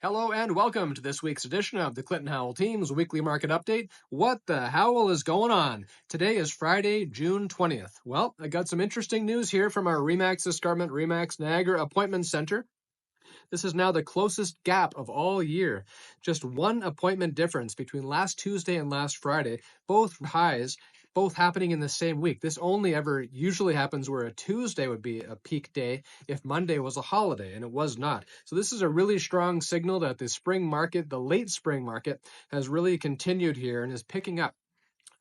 Hello and welcome to this week's edition of the Clinton Howell Team's Weekly Market Update. What the Howell is going on? Today is Friday, June 20th. Well, I got some interesting news here from our RE/MAX Escarpment Niagara Appointment Centre. This is now the closest gap of all year. Just one appointment difference between last Tuesday and last Friday, both highs, both happening in the same week. This only ever usually happens where a Tuesday would be a peak day if Monday was a holiday, and it was not. So this is a really strong signal that the spring market, the late spring market, has really continued here and is picking up.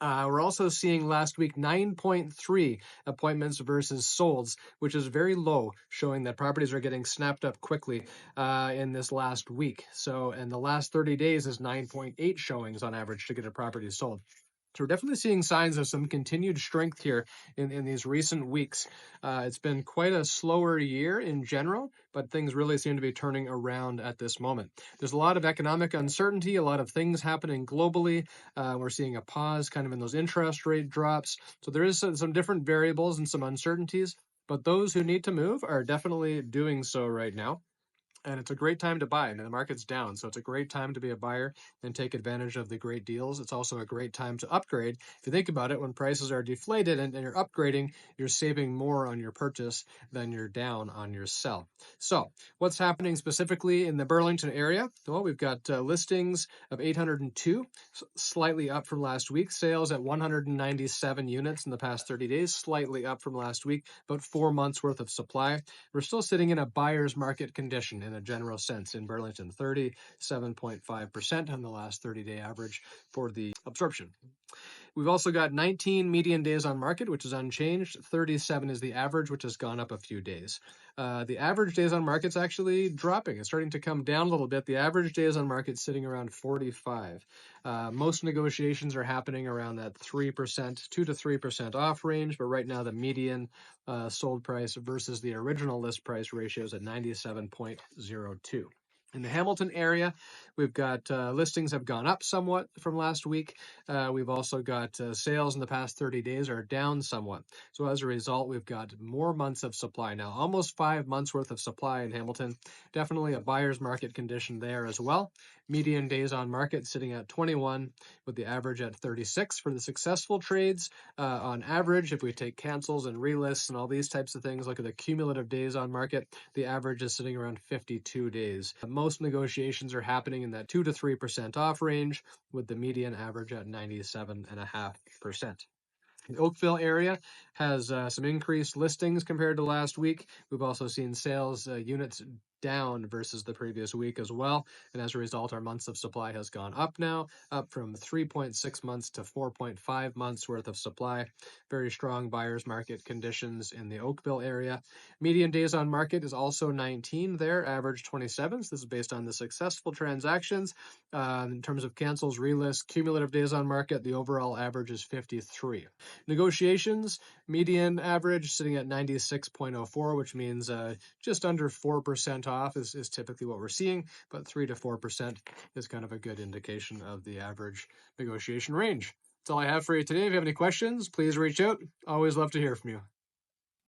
We're also seeing last week 9.3 appointments versus solds, which is very low, showing that properties are getting snapped up quickly in this last week. So, and the last 30 days is 9.8 showings on average to get a property sold. So we're definitely seeing signs of some continued strength here in these recent weeks. It's been quite a slower year in general, but things really seem to be turning around at this moment. There's a lot of economic uncertainty, a lot of things happening globally. We're seeing a pause kind of in those interest rate drops. So there is some different variables and some uncertainties, but those who need to move are definitely doing so right now. And it's a great time to buy. I mean, the market's down, so it's a great time to be a buyer and take advantage of the great deals. It's also a great time to upgrade. If you think about it, when prices are deflated and you're upgrading, you're saving more on your purchase than you're down on your sell. So what's happening specifically in the Burlington area? Well, we've got listings of 802, slightly up from last week. Sales at 197 units in the past 30 days, slightly up from last week, about 4 months worth of supply. We're still sitting in a buyer's market condition in a general sense in Burlington, 37.5% on the last 30-day average for the absorption. We've also got 19 median days on market, which is unchanged. 37 is the average, which has gone up a few days. The average days on market's actually dropping. It's starting to come down a little bit. The average days on market sitting around 45. Most negotiations are happening around that 3%, 2 to 3% off range, but right now the median sold price versus the original list price ratio is at 97.02. In the Hamilton area, we've got listings have gone up somewhat from last week. We've also got sales in the past 30 days are down somewhat. So as a result, we've got more months of supply now, almost 5 months worth of supply in Hamilton. Definitely a buyer's market condition there as well. Median days on market sitting at 21 with the average at 36 for the successful trades. On average, if we take cancels and relists and all these types of things, look at the cumulative days on market, the average is sitting around 52 days. Most negotiations are happening in that 2 to 3% off range with the median average at 97.5%. The Oakville area has some increased listings compared to last week. We've also seen sales units down versus the previous week as well. And as a result, our months of supply has gone up now, up from 3.6 months to 4.5 months worth of supply. Very strong buyer's market conditions in the Oakville area. Median days on market is also 19 there, average 27. So this is based on the successful transactions. In terms of cancels, relists, cumulative days on market, the overall average is 53. Negotiations, median average sitting at 96.04, which means just under 4% off is typically what we're seeing, but 3 to 4% is kind of a good indication of the average negotiation range. That's all I have for you today. If you have any questions, please reach out. Always love to hear from you.